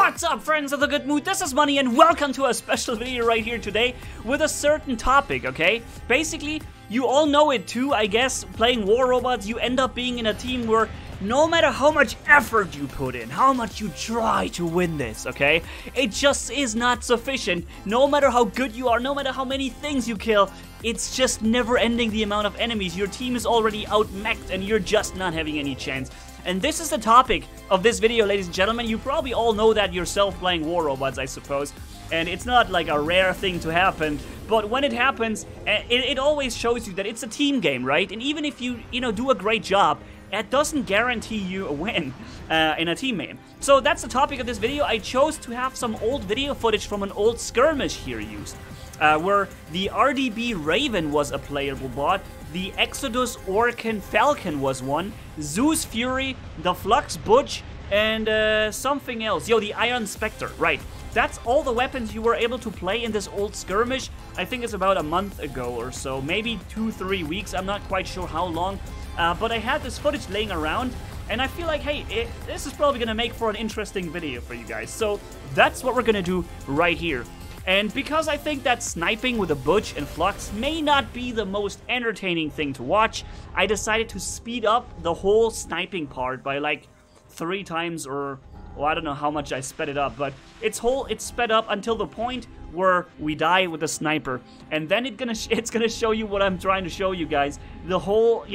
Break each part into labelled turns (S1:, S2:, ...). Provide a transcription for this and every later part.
S1: What's up, friends of the good mood? This is Manni and welcome to a special video right here today with a certain topic, okay? Basically, you all know it too, I guess. Playing war robots, you end up being in a team where no matter how much effort you put in, how much you try to win this, okay? It just is not sufficient. No matter how good you are, no matter how many things you kill, it's just never ending the amount of enemies. Your team is already out-mech'd and you're just not having any chance. And this is the topic of this video, ladies and gentlemen. You probably all know that yourself playing war robots, I suppose. And it's not like a rare thing to happen, but when it happens, it always shows you that it's a team game, right? And even if you do a great job, it doesn't guarantee you a win in a team game. So that's the topic of this video. I chose to have some old video footage from an old skirmish here used, where the RDB Raven was a playable bot, the Exodus Orkan Falcon was one, Zeus Fury, the Fluex Butch, and something else. Yo, the Iron Spectre, right. That's all the weapons you were able to play in this old skirmish. I think it's about a month ago or so, maybe 2-3 weeks, I'm not quite sure how long. But I had this footage laying around, and I feel like, hey, this is probably gonna make for an interesting video for you guys. So that's what we're gonna do right here. And because I think that sniping with a Butch and Fluex may not be the most entertaining thing to watch, I decided to speed up the whole sniping part by like 3 times, or well, I don't know how much I sped it up, but it's sped up until the point where we die with the sniper, and then it's gonna show you what I'm trying to show you guys. The whole,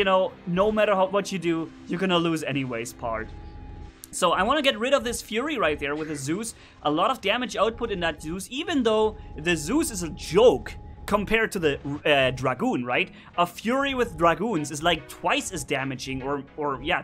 S1: no matter what you do, you're gonna lose anyways part. So I want to get rid of this Fury right there with the Zeus. A lot of damage output in that Zeus, even though the Zeus is a joke compared to the Dragoon, right? A Fury with Dragoons is like twice as damaging, or yeah,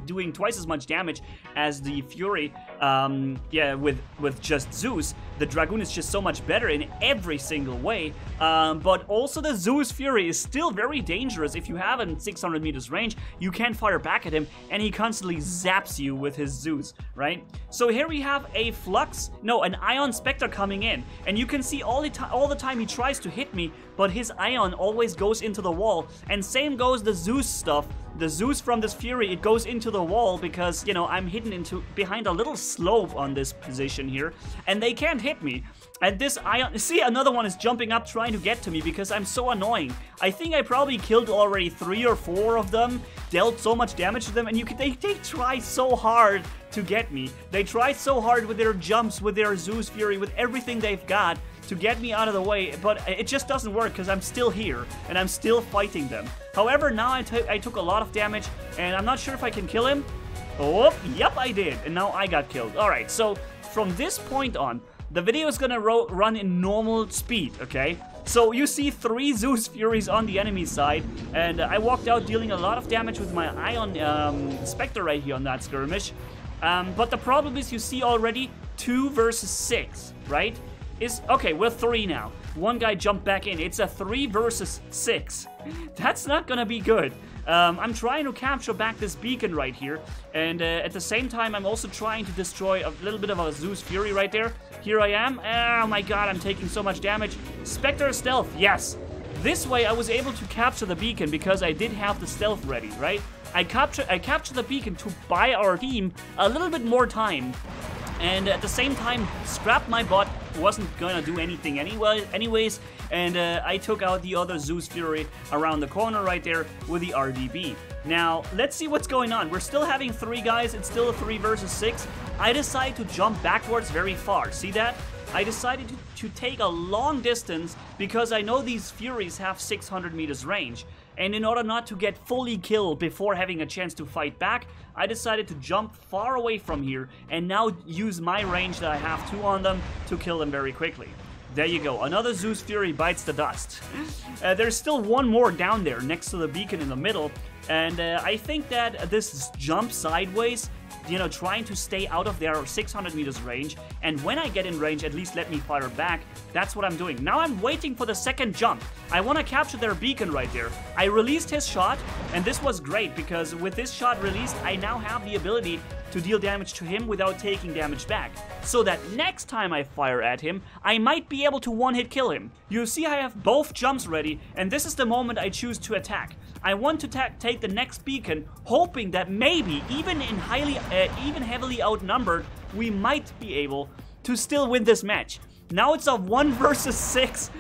S1: doing twice as much damage as the Fury, yeah, with just Zeus. The Dragoon is just so much better in every single way, but also the Zeus Fury is still very dangerous. If you have him 600 meters range, you can't fire back at him, and he constantly zaps you with his Zeus, right? So here we have a an Ion Spectre coming in, and you can see all the time he tries to hit me, but his Ion always goes into the wall, and same goes the Zeus stuff. The Zeus from this Fury, it goes into the wall because, I'm hidden behind a little slope on this position here, and they can't hit me. And this Ion, see, another one is jumping up trying to get to me because I'm so annoying. I think I probably killed already 3 or 4 of them, dealt so much damage to them, and they try so hard to get me. They try so hard with their jumps, with their Zeus Fury, with everything they've got to get me out of the way, but it just doesn't work because I'm still here and I'm still fighting them. However, now I took a lot of damage, and I'm not sure if I can kill him. Oh, yep, I did, and now I got killed. Alright, so from this point on, the video is gonna run in normal speed, okay? So you see 3 Zeus Furies on the enemy side, and I walked out dealing a lot of damage with my Ion Spectre right here on that skirmish. But the problem is, you see already 2 versus 6, right? Okay, we're 3 now. One guy jumped back in. It's a 3 versus 6. That's not gonna be good. I'm trying to capture back this beacon right here, and at the same time, I'm also trying to destroy a little bit of a Zeus Fury right there. Here I am. Oh my god, I'm taking so much damage. Spectre stealth, yes. This way, I was able to capture the beacon because I did have the stealth ready, right? I captured the beacon to buy our team a little bit more time, and at the same time, scrapped my bot. Wasn't gonna do anything anyways, and I took out the other Zeus Fury around the corner right there with the RDB. Now, let's see what's going on. We're still having 3 guys. It's still a 3 versus 6. I decided to jump backwards very far. See that? I decided to take a long distance because I know these Furies have 600 meters range. And in order not to get fully killed before having a chance to fight back, I decided to jump far away from here and now use my range that I have 2 on them to kill them very quickly. There you go, another Zeus Fury bites the dust. There's still 1 more down there next to the beacon in the middle, and I think that this jump sideways, trying to stay out of their 600 meters range, and when I get in range, at least let me fire back. That's what I'm doing. Now I'm waiting for the second jump. I want to capture their beacon right there. I released his shot, and this was great because with this shot released, I now have the ability to deal damage to him without taking damage back. So that next time I fire at him, I might be able to one-hit kill him. You see I have both jumps ready, and this is the moment I choose to attack. I want to take the next beacon, hoping that maybe, even heavily outnumbered, we might be able to still win this match. Now it's a 1 versus 6.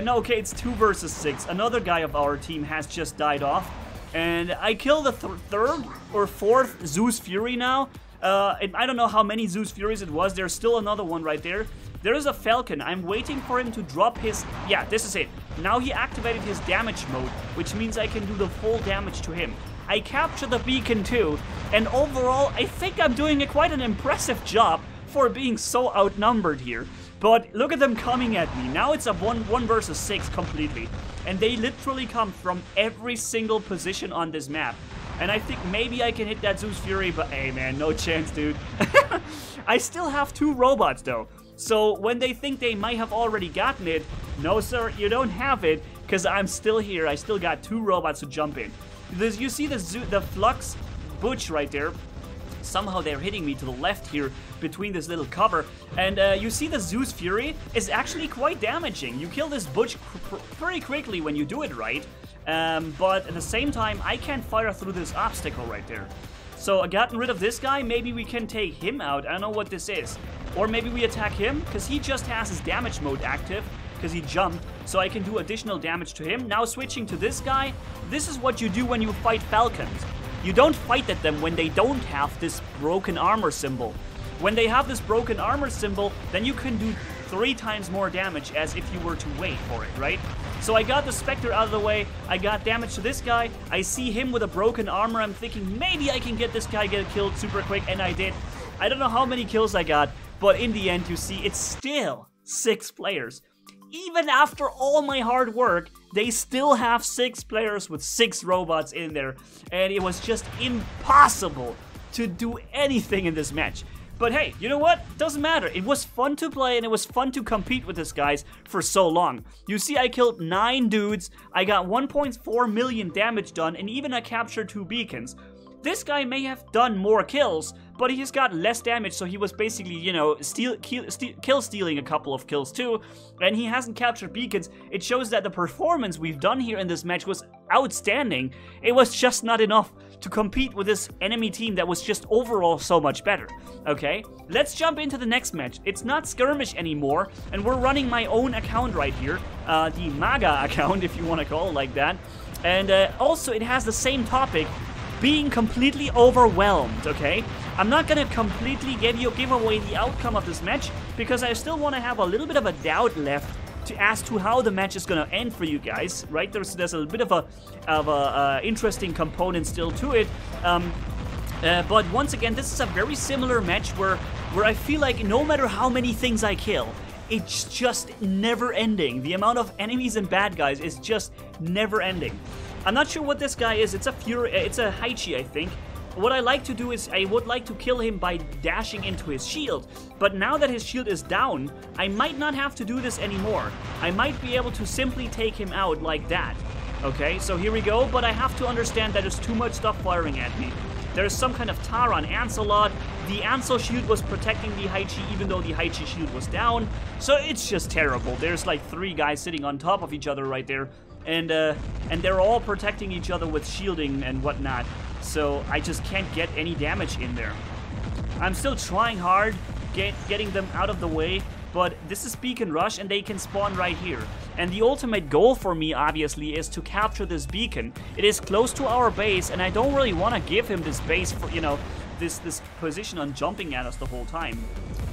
S1: No, okay, it's 2 versus 6. Another guy of our team has just died off. And I killed the third or fourth Zeus Fury now. And I don't know how many Zeus Furies it was. There's still another one right there. There is a Falcon. I'm waiting for him to drop his... Yeah, this is it. Now he activated his damage mode, which means I can do the full damage to him. I captured the beacon too, and overall, I think I'm doing quite an impressive job for being so outnumbered here. But look at them coming at me. Now it's a 1 versus 6 completely. And they literally come from every single position on this map. And I think maybe I can hit that Zeus Fury, but hey man, no chance, dude. I still have 2 robots though. So when they think they might have already gotten it, no sir, you don't have it, because I'm still here. I still got 2 robots to jump in. You see the Fluex Butch right there. Somehow they're hitting me to the left here between this little cover. And you see the Zeus Fury is actually quite damaging. You kill this Butch pretty quickly when you do it right. But at the same time, I can't fire through this obstacle right there. So gotten rid of this guy, maybe we can take him out. I don't know what this is. Or maybe we attack him, because he just has his damage mode active, because he jumped. So I can do additional damage to him. Now switching to this guy, this is what you do when you fight Falcons. You don't fight at them when they don't have this broken armor symbol. When they have this broken armor symbol, then you can do 3 times more damage as if you were to wait for it, right? So I got the Spectre out of the way, I got damage to this guy, I see him with a broken armor, I'm thinking maybe I can get this guy killed super quick, and I did. I don't know how many kills I got, but in the end you see it's still 6 players. Even after all my hard work, they still have 6 players with 6 robots in there, and it was just impossible to do anything in this match. But hey, you know what? Doesn't matter. It was fun to play and it was fun to compete with these guys for so long. You see, I killed 9 dudes, I got 1.4 million damage done, and even I captured 2 beacons. This guy may have done more kills, but he's got less damage, so he was basically, you know, kill stealing a couple of kills too, and he hasn't captured beacons. It shows that the performance we've done here in this match was outstanding. It was just not enough to compete with this enemy team that was just overall so much better. Okay, let's jump into the next match. It's not Skirmish anymore, and we're running my own account right here, the MAGA account, if you want to call it like that. And also, it has the same topic, being completely overwhelmed, okay? I'm not gonna completely give away the outcome of this match, because I still want to have a little bit of a doubt left as to how the match is gonna end for you guys, right? There's a little bit of a interesting component still to it. But once again, this is a very similar match where I feel like no matter how many things I kill, it's just never ending. The amount of enemies and bad guys is just never ending. I'm not sure what this guy is. It's a Hize, I think. What I like to do is I would like to kill him by dashing into his shield. But now that his shield is down, I might not have to do this anymore. I might be able to simply take him out like that. Okay, so here we go. But I have to understand that there's too much stuff firing at me. There's some kind of Tara on Ancelot. The Ansel shield was protecting the Hize even though the Hize shield was down. So it's just terrible. There's like 3 guys sitting on top of each other right there. And they're all protecting each other with shielding and whatnot. So I just can't get any damage in there. I'm still trying hard, getting them out of the way. But this is Beacon Rush and they can spawn right here. And the ultimate goal for me, obviously, is to capture this beacon. It is close to our base and I don't really want to give him this base for, you know, this position on jumping at us the whole time.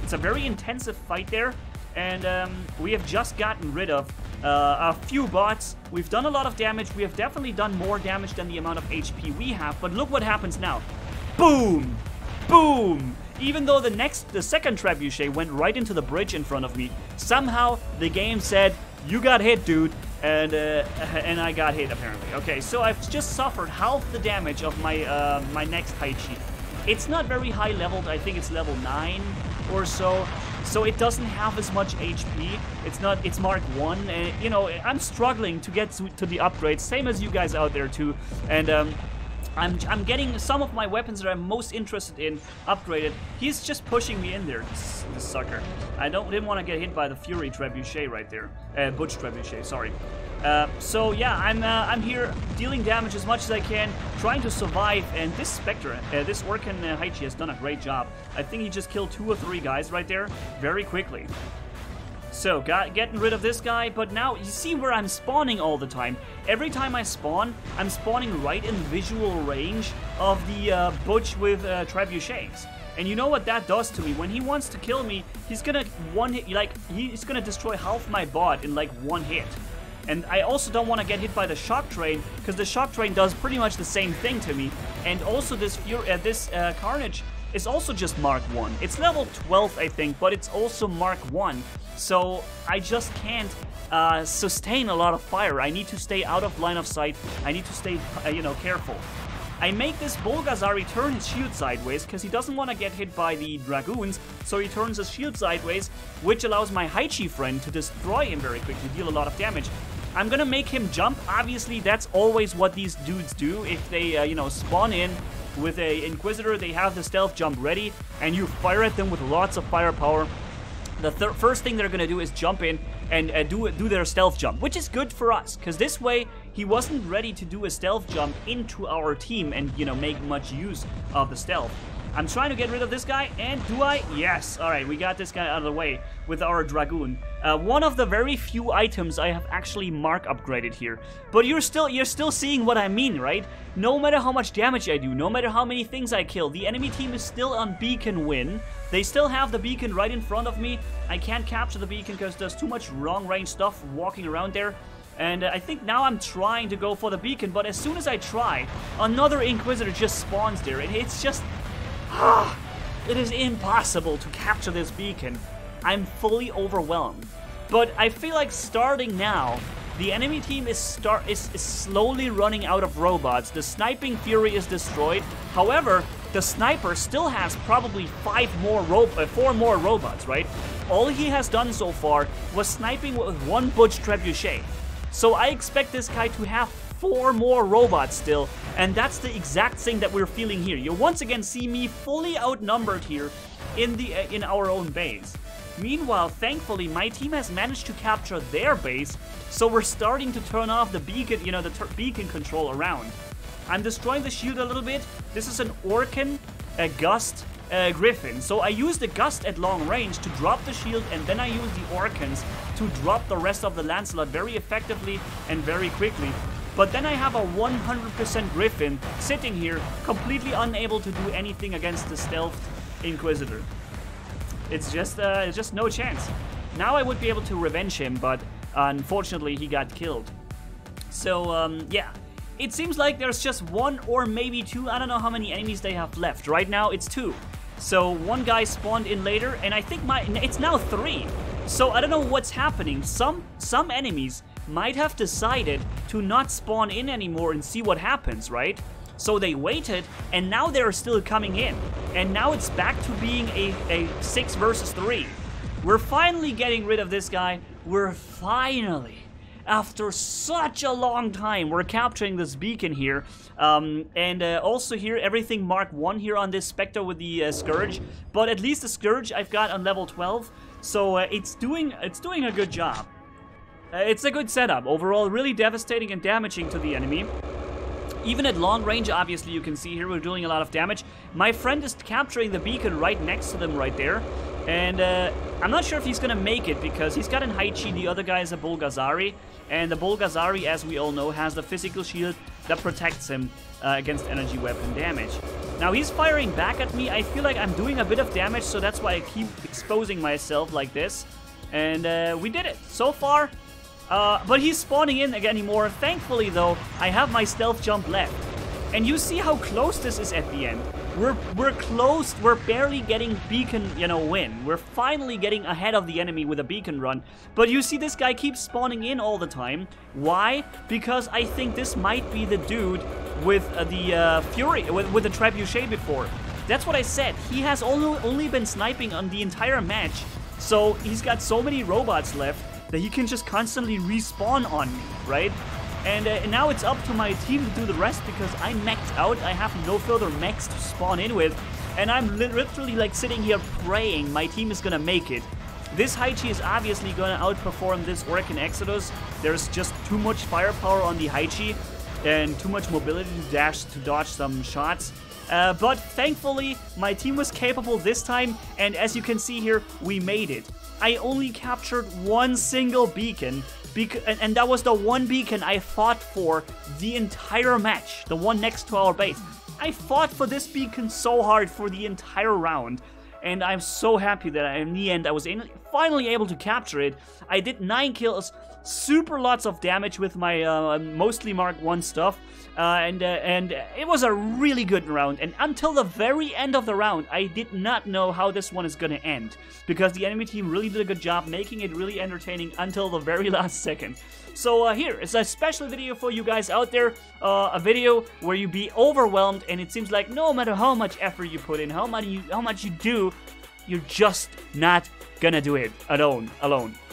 S1: It's a very intensive fight there. And we have just gotten rid of a few bots. We've done a lot of damage. We have definitely done more damage than the amount of HP we have. But look what happens now. Boom! Boom! Even though the second trebuchet went right into the bridge in front of me, somehow the game said, you got hit, dude. And I got hit, apparently. Okay, so I've just suffered half the damage of my my next Hize. It's not very high leveled. I think it's level 9 or so. So it doesn't have as much HP. It's Mark 1. You know, I'm struggling to get to the upgrades, same as you guys out there too. And I'm getting some of my weapons that I'm most interested in upgraded. He's just pushing me in there, this sucker. I didn't want to get hit by the Fury trebuchet right there. Butch trebuchet, sorry. So yeah, I'm here dealing damage as much as I can, trying to survive, and this Spectre, this Orkan Hize has done a great job. I think he just killed 2 or 3 guys right there very quickly. So, getting rid of this guy, but now you see where I'm spawning all the time. Every time I spawn, I'm spawning right in visual range of the Butch with trebuchets. And you know what that does to me? When he wants to kill me, he's gonna he's gonna destroy half my bot in like 1 hit. And I also don't want to get hit by the shock train, because the shock train does pretty much the same thing to me. And also this Carnage is also just Mark 1. It's level 12, I think, but it's also Mark 1. So I just can't sustain a lot of fire. I need to stay out of line of sight. I need to stay, careful. I make this Bolghazari turn his shield sideways because he doesn't want to get hit by the Dragoons, so he turns his shield sideways, which allows my Hize friend to destroy him very quickly, deal a lot of damage. I'm gonna make him jump. Obviously, that's always what these dudes do. If they, spawn in with a Inquisitor, they have the stealth jump ready, and you fire at them with lots of firepower. The first thing they're gonna do is jump in and do their stealth jump, which is good for us, because this way he wasn't ready to do a stealth jump into our team and, make much use of the stealth. I'm trying to get rid of this guy, and do I? Yes. All right, we got this guy out of the way with our Dragoon. One of the very few items I have actually Mark upgraded here. But you're still seeing what I mean, right? No matter how much damage I do, no matter how many things I kill, the enemy team is still on beacon win. They still have the beacon right in front of me. I can't capture the beacon because there's too much long-range stuff walking around there. And I think now I'm trying to go for the beacon, but as soon as I try, another Inquisitor just spawns there, and it's just... it is impossible to capture this beacon. I'm fully overwhelmed. But I feel like starting now, the enemy team is slowly running out of robots. The Sniping Fury is destroyed. However, the Sniper still has probably 4 more robots, right? All he has done so far was sniping with 1 Butch Trebuchet. So I expect this guy to have 4 more robots still, and that's the exact thing that we're feeling here. You once again see me fully outnumbered here in our own base. Meanwhile, thankfully, my team has managed to capture their base, so we're starting to turn off the beacon, the beacon control around. I'm destroying the shield a little bit. This is an Orkan, a Gust, Griffin. So I use the Gust at long range to drop the shield, and then I use the Orkans to drop the rest of the Lancelot very effectively and very quickly. But then I have a 100% Griffin sitting here, completely unable to do anything against the stealth Inquisitor. It's just no chance. Now I would be able to revenge him, but unfortunately he got killed. So yeah, it seems like there's just 1 or maybe 2. I don't know how many enemies they have left. Right now it's 2. So 1 guy spawned in later, and I think it's now 3. So I don't know what's happening. Some enemies might have decided to not spawn in anymore and see what happens, right? So they waited, and now they're still coming in. And now it's back to being a 6 versus 3. We're finally getting rid of this guy. We're finally, after such a long time, we're capturing this beacon here. Also here, everything Mark 1 here on this Spectre with the Scourge. But at least the Scourge I've got on level 12. So it's doing a good job. It's a good setup. Overall, really devastating and damaging to the enemy. Even at long range, obviously, you can see here we're doing a lot of damage. My friend is capturing the beacon right next to them right there. And I'm not sure if he's going to make it, because he's got an Hize, the other guy is a Bolghazari. And the Bolghazari, as we all know, has the physical shield that protects him against energy weapon damage. Now, he's firing back at me. I feel like I'm doing a bit of damage, so that's why I keep exposing myself like this. And we did it. So far... but he's spawning in again anymore. Thankfully, though, I have my stealth jump left. And you see how close this is at the end. We're close. We're barely getting beacon, win. We're finally getting ahead of the enemy with a beacon run. But you see this guy keeps spawning in all the time. Why? Because I think this might be the dude with the Fury, with the Trebuchet before. That's what I said. He has only been sniping on the entire match. So he's got so many robots left that he can just constantly respawn on me, right? And now it's up to my team to do the rest, because I'm maxed out. I have no further mechs to spawn in with. And I'm literally like sitting here praying my team is gonna make it. This Hize is obviously going to outperform this Orkin Exodus. There's just too much firepower on the Hize and too much mobility to dodge some shots. But thankfully, my team was capable this time, and as you can see here, we made it. I only captured one single beacon, and that was the one beacon I fought for the entire match, the one next to our base. I fought for this beacon so hard for the entire round, and I'm so happy that in the end I was finally able to capture it. I did 9 kills, super lots of damage with my mostly Mark 1 stuff, and it was a really good round. And until the very end of the round, I did not know how this one is gonna end, because the enemy team really did a good job making it really entertaining until the very last second. So here is a special video for you guys out there, a video where you be overwhelmed, and it seems like no matter how much effort you put in, how much you do, you're just not gonna do it alone.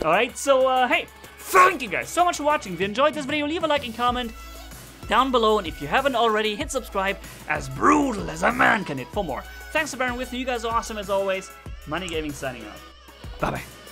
S1: Alright, so hey, thank you guys so much for watching. If you enjoyed this video, leave a like and comment down below, and if you haven't already, hit subscribe, as brutal as a man can hit for more. Thanks for bearing with me, you guys are awesome as always. Manni-Gaming signing out. Bye bye.